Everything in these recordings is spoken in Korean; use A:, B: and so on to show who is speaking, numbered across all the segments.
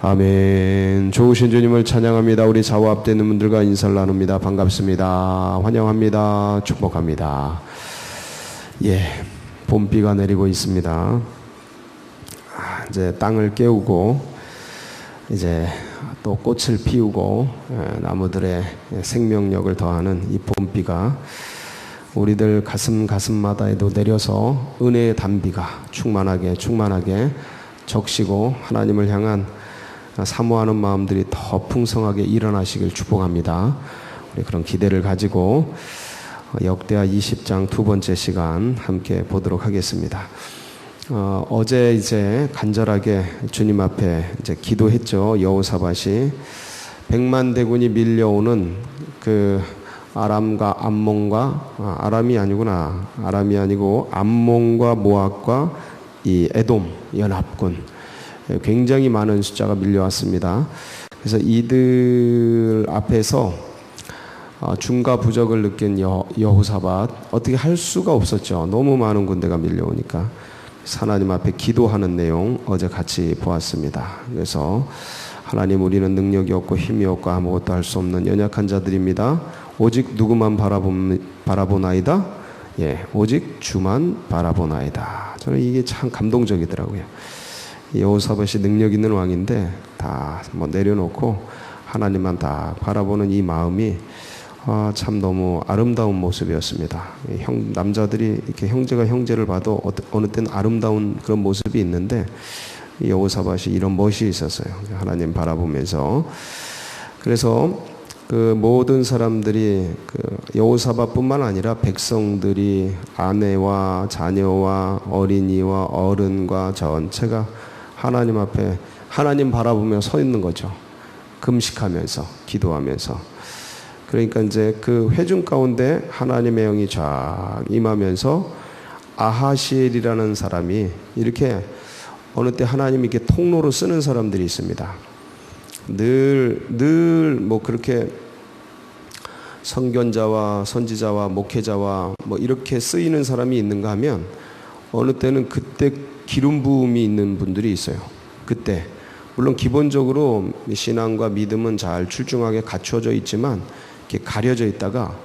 A: 아멘. 좋으신 주님을 찬양합니다. 우리 좌우 앞에 있는 분들과 인사를 나눕니다. 반갑습니다. 환영합니다. 축복합니다. 예, 봄비가 내리고 있습니다. 이제 땅을 깨우고 이제 또 꽃을 피우고 나무들의 생명력을 더하는 이 봄비가 우리들 가슴마다에도 내려서 은혜의 단비가 충만하게 적시고 하나님을 향한 사모하는 마음들이 더 풍성하게 일어나시길 축복합니다. 우리 그런 기대를 가지고 역대하 20장 두 번째 시간 함께 보도록 하겠습니다. 어제 이제 간절하게 주님 앞에 이제 기도했죠. 여호사밧이 100만 대군이 밀려오는 그 아람과 암몬과 아람이 아니고 암몬과 모압과 이 에돔 연합군 굉장히 많은 숫자가 밀려왔습니다. 그래서 이들 앞에서 중과부적을 느낀 여호사밧 어떻게 할 수가 없었죠. 너무 많은 군대가 밀려오니까 하나님 앞에 기도하는 내용 어제 같이 보았습니다. 그래서 하나님, 우리는 능력이 없고 힘이 없고 아무것도 할 수 없는 연약한 자들입니다. 오직 누구만 바라보나이다. 예, 오직 주만 바라보나이다. 저는 이게 참 감동적이더라고요. 여호사밧이 능력 있는 왕인데 다 내려놓고 하나님만 다 바라보는 이 마음이 참 너무 아름다운 모습이었습니다. 남자들이 이렇게 형제가 형제를 봐도 어느 때는 아름다운 그런 모습이 있는데 여호사밧이 이런 멋이 있었어요. 하나님 바라보면서. 그래서 그 모든 사람들이 여호사밧뿐만 아니라 백성들이 아내와 자녀와 어린이와 어른과 전체가 하나님 앞에 하나님 바라보며 서 있는 거죠. 금식하면서 기도하면서. 그러니까 이제 그 회중 가운데 하나님의 영이 쫙 임하면서 아하시엘이라는 사람이 이렇게 어느 때 하나님이 이렇게 통로로 쓰는 사람들이 있습니다. 늘 그렇게 선견자와 선지자와 목회자와 이렇게 쓰이는 사람이 있는가 하면 어느 때는 그때 기름 부음이 있는 분들이 있어요. 그때 물론 기본적으로 신앙과 믿음은 잘 출중하게 갖춰져 있지만 이렇게 가려져 있다가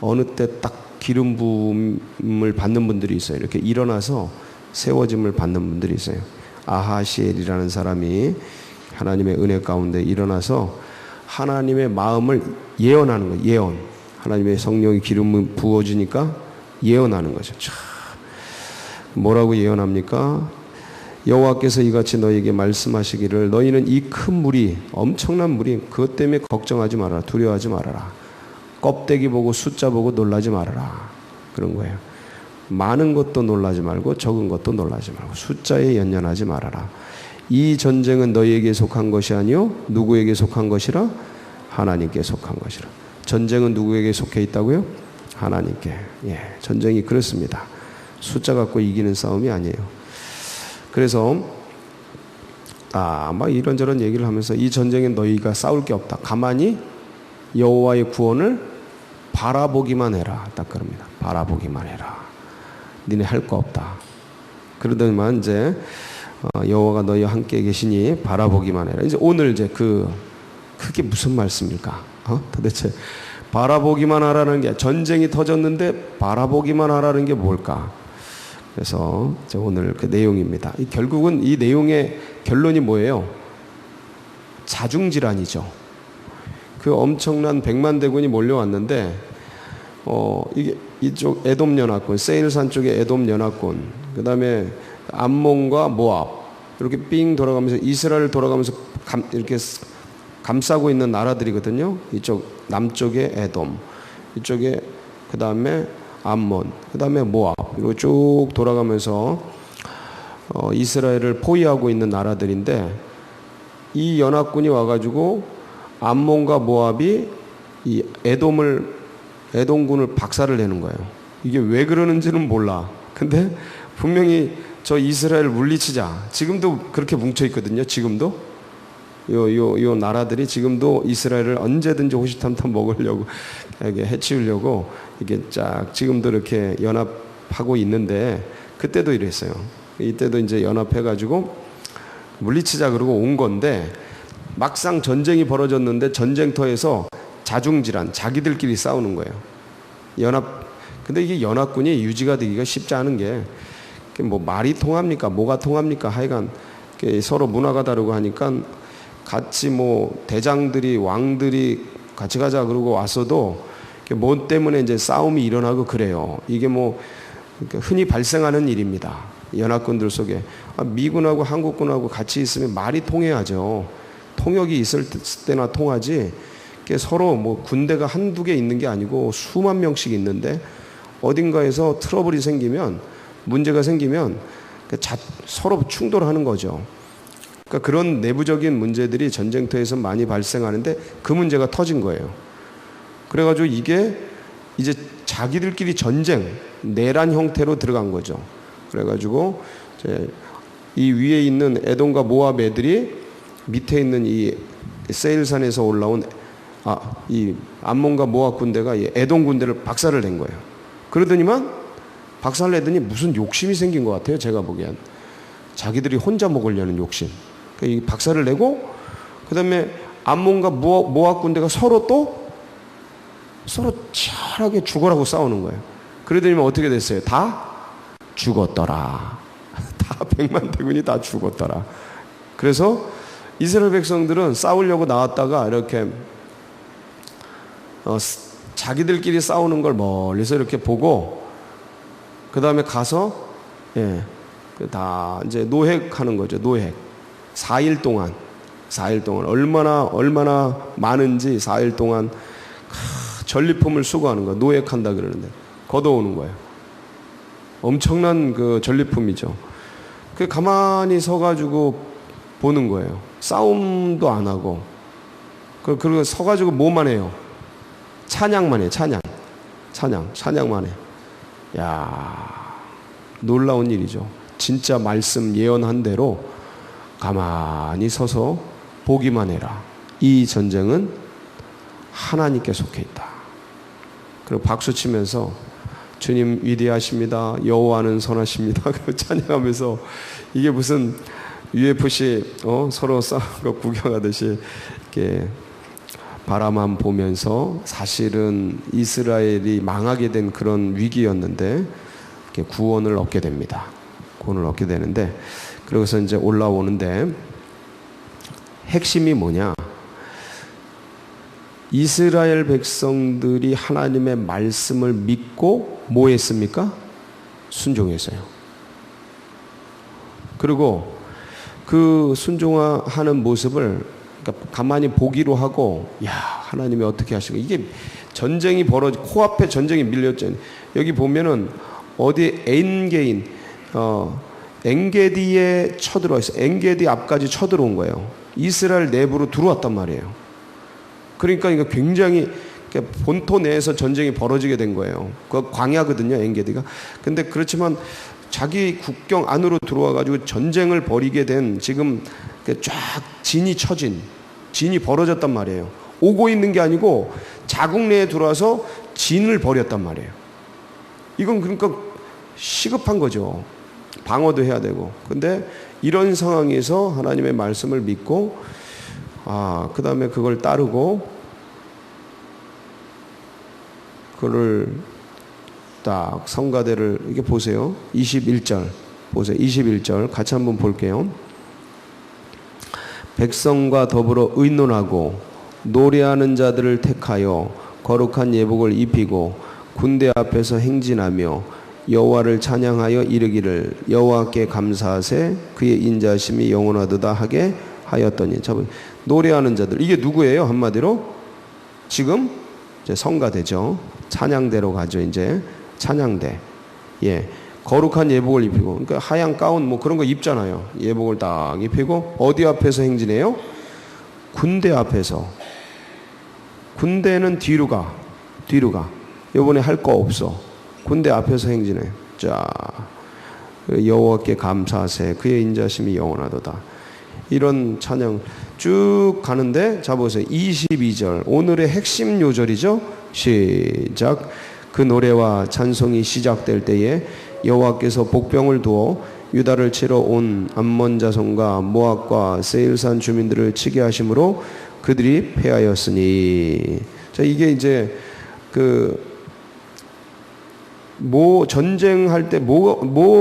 A: 어느 때 딱 기름 부음을 받는 분들이 있어요. 이렇게 일어나서 세워짐을 받는 분들이 있어요. 아하시엘이라는 사람이 하나님의 은혜 가운데 일어나서 하나님의 마음을 예언하는 거예요. 예언. 하나님의 성령의 기름을 부어주니까 예언하는 거죠. 참. 뭐라고 예언합니까? 여호와께서 이같이 너희에게 말씀하시기를 너희는 이 큰 물이 엄청난 물이 그것 때문에 걱정하지 말아라. 두려워하지 말아라. 껍데기 보고 숫자 보고 놀라지 말아라. 그런 거예요. 많은 것도 놀라지 말고 적은 것도 놀라지 말고 숫자에 연연하지 말아라. 이 전쟁은 너희에게 속한 것이 아니요 누구에게 속한 것이라? 하나님께 속한 것이라. 전쟁은 누구에게 속해 있다고요? 하나님께. 예, 전쟁이 그렇습니다. 숫자 갖고 이기는 싸움이 아니에요. 그래서 막 이런저런 얘기를 하면서 이 전쟁에 너희가 싸울 게 없다. 가만히 여호와의 구원을 바라보기만 해라. 딱 그럽니다. 바라보기만 해라. 니네 할 거 없다. 그러더니만 이제 여호와가 너희와 함께 계시니 바라보기만 해라. 이제 오늘 이제 그게 무슨 말씀입니까? 도대체 바라보기만 하라는 게 전쟁이 터졌는데 바라보기만 하라는 게 뭘까? 그래서 이제 오늘 그 내용입니다. 결국은 이 내용의 결론이 뭐예요? 자중질환이죠. 그 엄청난 100만 대군이 몰려왔는데 이게 이쪽 에돔 연합군, 세일산 쪽의 에돔 연합군, 그 다음에 암몬과 모압 이렇게 삥 돌아가면서 이스라엘 돌아가면서 이렇게 감싸고 있는 나라들이거든요. 이쪽 남쪽에 에돔, 이쪽에 그 다음에 암몬, 그 다음에 모압 이렇게 쭉 돌아가면서 이스라엘을 포위하고 있는 나라들인데 이 연합군이 와가지고 암몬과 모압이 이 에돔군을 박살을 내는 거예요. 이게 왜 그러는지는 몰라. 근데 분명히 저 이스라엘 물리치자. 지금도 그렇게 뭉쳐 있거든요. 지금도 요 나라들이 지금도 이스라엘을 언제든지 호시탐탐 먹으려고 해치우려고 이게 쫙 지금도 이렇게 연합하고 있는데 그때도 이랬어요. 이때도 이제 연합해가지고 물리치자 그러고 온 건데 막상 전쟁이 벌어졌는데 전쟁터에서 자중질환, 자기들끼리 싸우는 거예요. 근데 이게 연합군이 유지가 되기가 쉽지 않은 게, 뭐 말이 통합니까? 뭐가 통합니까? 하여간 서로 문화가 다르고 하니까 같이 뭐 대장들이, 왕들이 같이 가자 그러고 왔어도 뭐 때문에 이제 싸움이 일어나고 그래요. 이게 뭐 흔히 발생하는 일입니다. 연합군들 속에. 미군하고 한국군하고 같이 있으면 말이 통해야죠. 통역이 있을 때나 통하지. 서로 뭐 군대가 한두 개 있는 게 아니고 수만 명씩 있는데 어딘가에서 트러블이 생기면, 문제가 생기면 서로 충돌하는 거죠. 그러니까 그런 내부적인 문제들이 전쟁터에서 많이 발생하는데 그 문제가 터진 거예요. 그래가지고 이게 이제 자기들끼리 전쟁, 내란 형태로 들어간 거죠. 그래가지고 이제 이 위에 있는 에돔과 모압 애들이 밑에 있는 이 세일산에서 올라온 이 암몬과 모압 군대가 이 에돔 군대를 박살을 낸 거예요. 그러더니만 박살을 내더니 무슨 욕심이 생긴 것 같아요. 제가 보기엔 자기들이 혼자 먹으려는 욕심. 이 박살을 내고 그 다음에 암몬과 모압 군대가 서로 치열하게 죽어라고 싸우는 거예요. 그러더니만 어떻게 됐어요? 다 죽었더라. 다 100만 대군이 다 죽었더라. 그래서 이스라엘 백성들은 싸우려고 나왔다가 이렇게 자기들끼리 싸우는 걸 멀리서 이렇게 보고 그 다음에 가서 다 이제 노획하는 거죠. 노획. 4일 동안 얼마나 많은지 4일 동안 전리품을 수거하는 거, 노획한다 그러는데 걷어오는 거예요. 엄청난 그 전리품이죠. 그 가만히 서가지고 보는 거예요. 싸움도 안 하고. 그리고 서가지고 뭐만 해요? 찬양만 해. 찬양만 해. 야, 놀라운 일이죠. 진짜 말씀 예언한 대로 가만히 서서 보기만 해라. 이 전쟁은 하나님께 속해 있다. 그리고 박수 치면서 주님 위대하십니다. 여호와는 선하십니다. 찬양하면서 이게 무슨 UFC 서로 싸우는 거 구경하듯이 이렇게 바라만 보면서 사실은 이스라엘이 망하게 된 그런 위기였는데 이렇게 구원을 얻게 됩니다. 구원을 얻게 되는데 그래서 이제 올라오는데 핵심이 뭐냐? 이스라엘 백성들이 하나님의 말씀을 믿고 뭐 했습니까? 순종했어요. 그리고 그 순종하는 모습을 그러니까 가만히 보기로 하고, 야, 하나님이 어떻게 하시고, 이게 전쟁이 코앞에 전쟁이 밀렸잖아요. 여기 보면은 어디 엔게디에 쳐들어와 있어. 엔게디 앞까지 쳐들어온 거예요. 이스라엘 내부로 들어왔단 말이에요. 그러니까 이거 굉장히 본토 내에서 전쟁이 벌어지게 된 거예요. 그 광야거든요, 엔게디가. 근데 그렇지만 자기 국경 안으로 들어와가지고 전쟁을 벌이게 된 지금 쫙 진이 벌어졌단 말이에요. 오고 있는 게 아니고 자국 내에 들어와서 진을 벌였단 말이에요. 이건 그러니까 시급한 거죠. 방어도 해야 되고. 근데 이런 상황에서 하나님의 말씀을 믿고 그 다음에 그걸 따르고 그를 딱 성가대를 이게 보세요. 21절 보세요. 21절 같이 한번 볼게요. 백성과 더불어 의논하고 노래하는 자들을 택하여 거룩한 예복을 입히고 군대 앞에서 행진하며 여호와를 찬양하여 이르기를 여호와께 감사하세 그의 인자심이 영원하도다 하게 하였더니. 노래하는 자들 이게 누구예요? 한마디로 지금 이제 성가대죠. 찬양대로 가죠. 이제 찬양대. 거룩한 예복을 입히고, 그러니까 하얀 가운 뭐 그런 거 입잖아요. 예복을 딱 입히고 어디 앞에서 행진해요? 군대 앞에서. 군대는 뒤로 가. 이번에 할 거 없어. 군대 앞에서 행진해. 자, 여호와께 감사하세 그의 인자심이 영원하도다. 이런 찬양 쭉 가는데 자 보세요. 22절 오늘의 핵심 요절이죠. 시작. 그 노래와 찬송이 시작될 때에 여호와께서 복병을 두어 유다를 치러 온 암몬 자손과 모압과 세일산 주민들을 치게 하심으로 그들이 패하였으니. 자, 이게 이제 전쟁할 때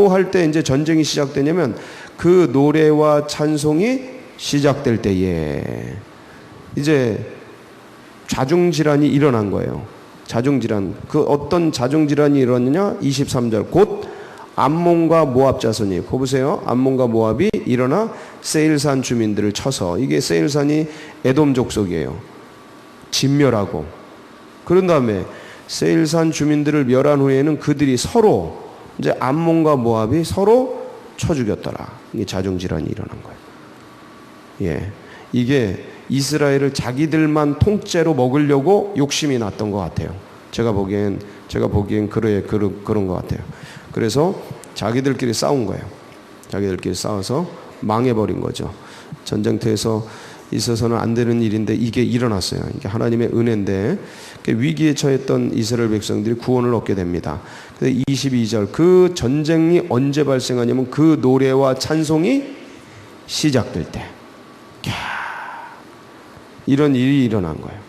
A: 할 때 이제 전쟁이 시작되냐면 그 노래와 찬송이 시작될 때에 이제 자중질환이 일어난 거예요. 자중질환. 그 어떤 자중질환이 일어났느냐? 23절. 곧 암몬과 모압 자손이, 거 보세요. 암몬과 모압이 일어나 세일산 주민들을 쳐서, 이게 세일산이 에돔 족속이에요. 진멸하고. 그런 다음에 세일산 주민들을 멸한 후에는 그들이 서로, 이제 암몬과 모압이 서로 쳐 죽였더라. 이게 자중질환이 일어난 거예요. 예. 이게 이스라엘을 자기들만 통째로 먹으려고 욕심이 났던 것 같아요. 제가 보기엔 그런 것 같아요. 그래서 자기들끼리 싸운 거예요. 자기들끼리 싸워서 망해버린 거죠. 전쟁터에서 있어서는 안 되는 일인데 이게 일어났어요. 이게 하나님의 은혜인데 위기에 처했던 이스라엘 백성들이 구원을 얻게 됩니다. 22절, 그 전쟁이 언제 발생하냐면 그 노래와 찬송이 시작될 때 이런 일이 일어난 거예요.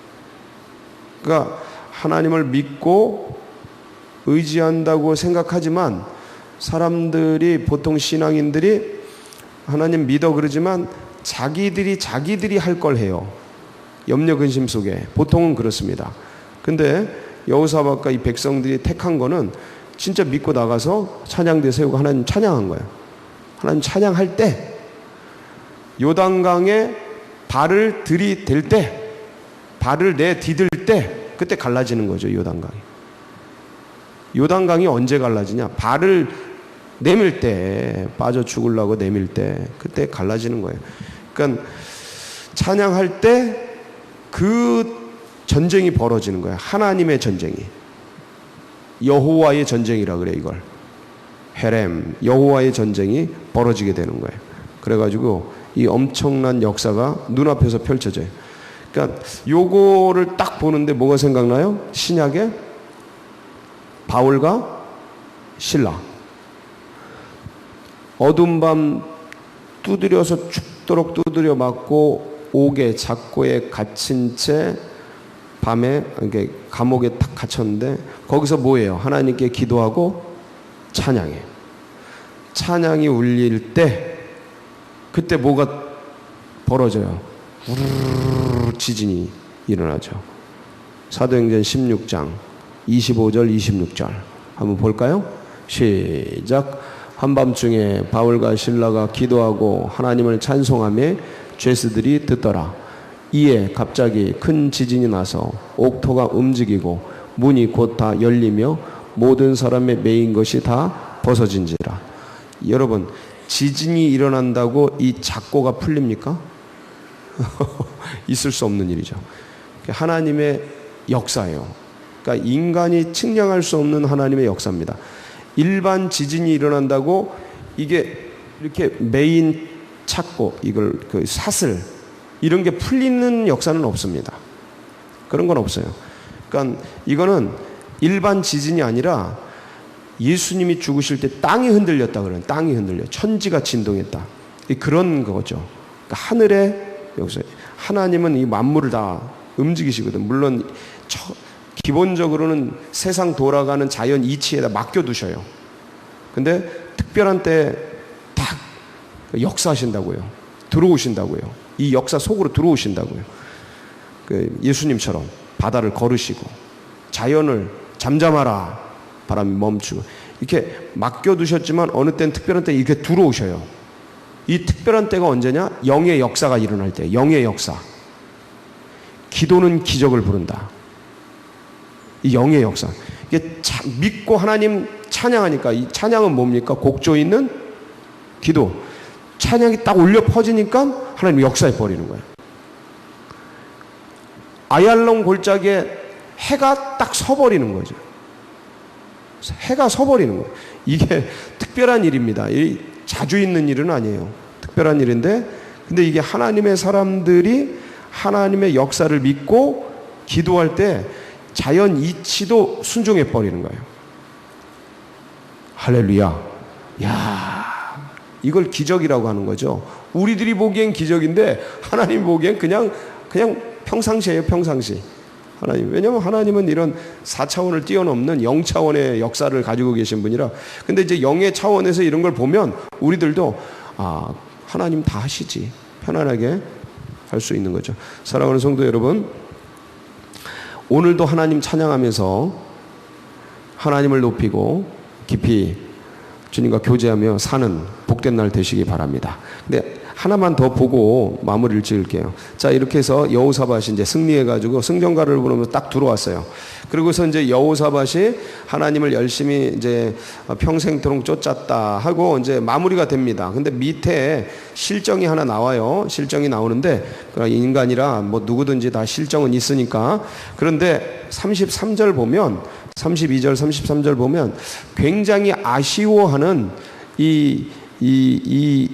A: 그러니까 하나님을 믿고 의지한다고 생각하지만 사람들이, 보통 신앙인들이 하나님 믿어 그러지만 자기들이 할 걸 해요. 염려 근심 속에 보통은 그렇습니다. 근데 여호사밧과 이 백성들이 택한 거는 진짜 믿고 나가서 찬양대 세우고 하나님 찬양한 거예요. 하나님 찬양할 때 요단강에 발을 들이댈 때, 발을 내디딜 때, 그때 갈라지는 거죠. 요단강이. 요단강이 언제 갈라지냐? 발을 내밀 때, 빠져 죽으려고 내밀 때, 그때 갈라지는 거예요. 그러니까 찬양할 때 그 전쟁이 벌어지는 거예요. 하나님의 전쟁이. 여호와의 전쟁이라 그래, 이걸. 헤렘, 여호와의 전쟁이 벌어지게 되는 거예요. 그래가지고 이 엄청난 역사가 눈앞에서 펼쳐져요. 그러니까 요거를 딱 보는데 뭐가 생각나요? 신약에 바울과 실라. 어두운 밤 두드려서 죽도록 두드려 맞고 옥에 작고에 갇힌 채 밤에 이렇게 감옥에 탁 갇혔는데 거기서 뭐예요? 하나님께 기도하고 찬양해. 찬양이 울릴 때 그때 뭐가 벌어져요? 우르르 지진이 일어나죠. 사도행전 16장 25절 26절 한번 볼까요? 시작. 한밤중에 바울과 실라가 기도하고 하나님을 찬송하며 죄수들이 듣더라. 이에 갑자기 큰 지진이 나서 옥토가 움직이고 문이 곧 다 열리며 모든 사람의 매인 것이 다 벗어진지라. 여러분, 지진이 일어난다고 이 작고가 풀립니까? 있을 수 없는 일이죠. 하나님의 역사예요. 그러니까 인간이 측량할 수 없는 하나님의 역사입니다. 일반 지진이 일어난다고 이게 이렇게 메인 찾고 이걸 그 사슬 이런 게 풀리는 역사는 없습니다. 그런 건 없어요. 그러니까 이거는 일반 지진이 아니라 예수님이 죽으실 때 땅이 흔들렸다 그러는, 땅이 흔들려 천지가 진동했다, 그런 거죠. 그러니까 하늘의 역사. 하나님은 이 만물을 다 움직이시거든. 물론 기본적으로는 세상 돌아가는 자연 이치에다 맡겨두셔요. 근데 특별한 때 딱 역사하신다고요. 들어오신다고요. 이 역사 속으로 들어오신다고요. 그 예수님처럼 바다를 걸으시고 자연을 잠잠하라, 바람이 멈추고 이렇게 맡겨두셨지만 어느 때는 특별한 때 이렇게 들어오셔요. 이 특별한 때가 언제냐? 영의 역사가 일어날 때. 영의 역사. 기도는 기적을 부른다. 이 영의 역사. 이게 믿고 하나님 찬양하니까, 이 찬양은 뭡니까? 곡조 있는 기도. 찬양이 딱 울려 퍼지니까 하나님 역사해 버리는 거예요. 아얄론 골짜기에 해가 딱 서버리는 거죠. 해가 서버리는 거예요. 이게 특별한 일입니다. 이 자주 있는 일은 아니에요. 특별한 일인데, 근데 이게 하나님의 사람들이 하나님의 역사를 믿고 기도할 때 자연 이치도 순종해 버리는 거예요. 할렐루야. 야, 이걸 기적이라고 하는 거죠. 우리들이 보기엔 기적인데 하나님 보기엔 그냥 평상시예요, 평상시. 하나님. 왜냐하면 하나님은 이런 4차원을 뛰어넘는 0차원의 역사를 가지고 계신 분이라. 근데 이제 영의 차원에서 이런 걸 보면 우리들도 하나님 다 하시지. 편안하게 할 수 있는 거죠. 사랑하는 성도 여러분, 오늘도 하나님 찬양하면서 하나님을 높이고 깊이 주님과 교제하며 사는 복된 날 되시기 바랍니다. 근데 하나만 더 보고 마무리를 지을게요. 자, 이렇게 해서 여호사밧이 이제 승리해가지고 승전가를 부르면서 딱 들어왔어요. 그리고서 이제 여호사밧이 하나님을 열심히 이제 평생토록 쫓았다 하고 이제 마무리가 됩니다. 근데 밑에 실정이 하나 나와요. 실정이 나오는데 인간이라 뭐 누구든지 다 실정은 있으니까. 그런데 33절 보면 32절 33절 보면 굉장히 아쉬워하는 이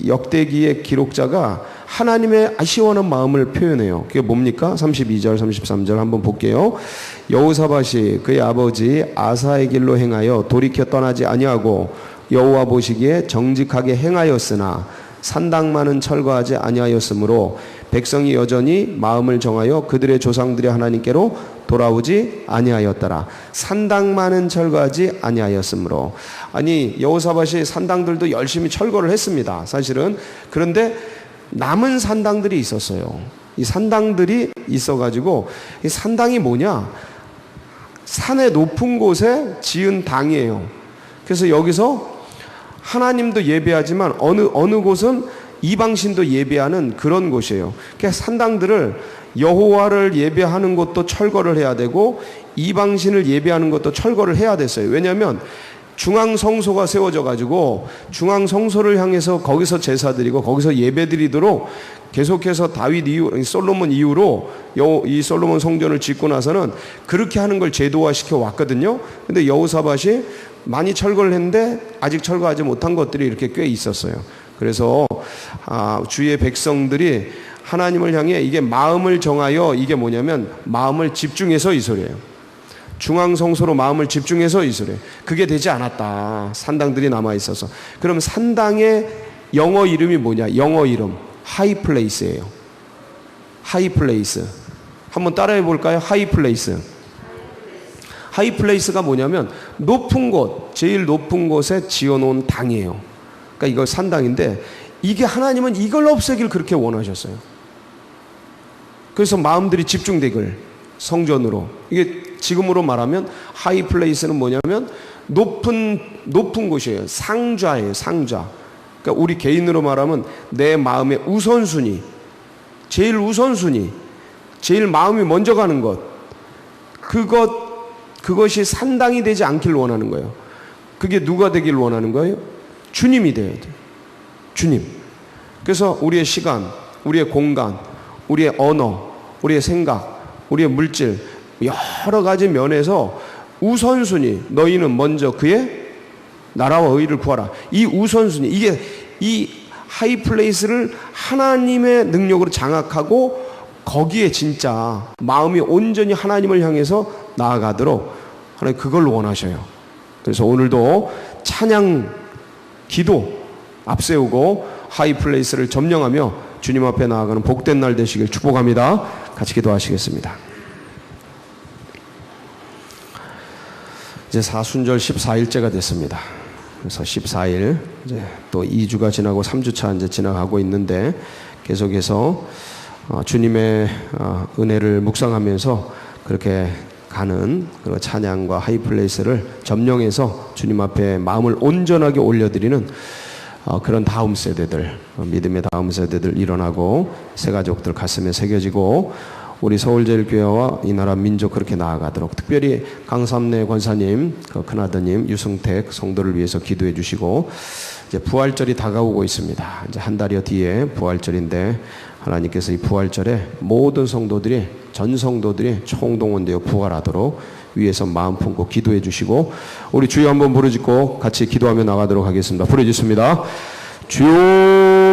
A: 역대기의 기록자가 하나님의 아쉬워하는 마음을 표현해요. 그게 뭡니까? 32절 33절 한번 볼게요. 여호사밧이 그의 아버지 아사의 길로 행하여 돌이켜 떠나지 아니하고 여호와 보시기에 정직하게 행하였으나 산당만은 철거하지 아니하였으므로 백성이 여전히 마음을 정하여 그들의 조상들의 하나님께로 돌아오지 아니하였더라. 산당만은 철거하지 아니하였으므로. 아니, 여호사밧이 산당들도 열심히 철거를 했습니다, 사실은. 그런데 남은 산당들이 있었어요. 이 산당들이 있어가지고, 이 산당이 뭐냐? 산의 높은 곳에 지은 당이에요. 그래서 여기서 하나님도 예배하지만 어느 곳은 이방신도 예배하는 그런 곳이에요. 그러니까 산당들을 여호와를 예배하는 것도 철거를 해야 되고 이방신을 예배하는 것도 철거를 해야 됐어요. 왜냐하면 중앙성소가 세워져 가지고 중앙성소를 향해서 거기서 제사드리고 거기서 예배드리도록 계속해서 솔로몬 이후로 이 솔로몬 성전을 짓고 나서는 그렇게 하는 걸 제도화시켜 왔거든요. 근데 여호사밧이 많이 철거를 했는데 아직 철거하지 못한 것들이 이렇게 꽤 있었어요. 그래서 주의 백성들이 하나님을 향해 이게 마음을 정하여, 이게 뭐냐면 마음을 집중해서 이 소리예요. 중앙성소로 마음을 집중해서 이 소리예요. 그게 되지 않았다. 산당들이 남아있어서. 그럼 산당의 영어 이름이 뭐냐? 영어 이름 하이플레이스예요. 하이플레이스. 한번 따라해 볼까요? 하이플레이스. 하이플레이스가 뭐냐면 높은 곳, 제일 높은 곳에 지어놓은 당이에요. 그러니까 이거 산당인데 이게 하나님은 이걸 없애길 그렇게 원하셨어요. 그래서 마음들이 집중되길 성전으로. 이게 지금으로 말하면 하이플레이스는 뭐냐면 높은 곳이에요. 상좌예요. 상좌. 그러니까 우리 개인으로 말하면 내 마음의 우선순위, 제일 우선순위, 제일 마음이 먼저 가는 것, 그것이 산당이 되지 않길 원하는 거예요. 그게 누가 되길 원하는 거예요? 주님이 되어야 돼요. 주님. 그래서 우리의 시간, 우리의 공간, 우리의 언어, 우리의 생각, 우리의 물질, 여러 가지 면에서 우선순위, 너희는 먼저 그의 나라와 의를 구하라. 이 우선순위, 이게 이 하이플레이스를 하나님의 능력으로 장악하고 거기에 진짜 마음이 온전히 하나님을 향해서 나아가도록 하나님 그걸 원하셔요. 그래서 오늘도 찬양, 기도 앞세우고 하이플레이스를 점령하며 주님 앞에 나아가는 복된 날 되시길 축복합니다. 같이 기도하시겠습니다. 이제 사순절 14일째가 됐습니다. 그래서 14일 이제 또 2주가 지나고 3주차 이제 지나가고 있는데 계속해서 주님의 은혜를 묵상하면서 그렇게 가는 그런 찬양과 하이플레이스를 점령해서 주님 앞에 마음을 온전하게 올려드리는 그런 다음 세대들, 믿음의 다음 세대들 일어나고 새 가족들 가슴에 새겨지고 우리 서울제일교회와 이 나라 민족 그렇게 나아가도록 특별히 강삼래 권사님, 그 큰아드님 유승택 성도를 위해서 기도해 주시고 이제 부활절이 다가오고 있습니다. 이제 한 달여 뒤에 부활절인데 하나님께서 이 부활절에 모든 성도들이 전 성도들이 총동원되어 부활하도록 위에서 마음 품고 기도해 주시고 우리 주여 한번 부르짖고 같이 기도하며 나가도록 하겠습니다. 부르짖습니다. 주여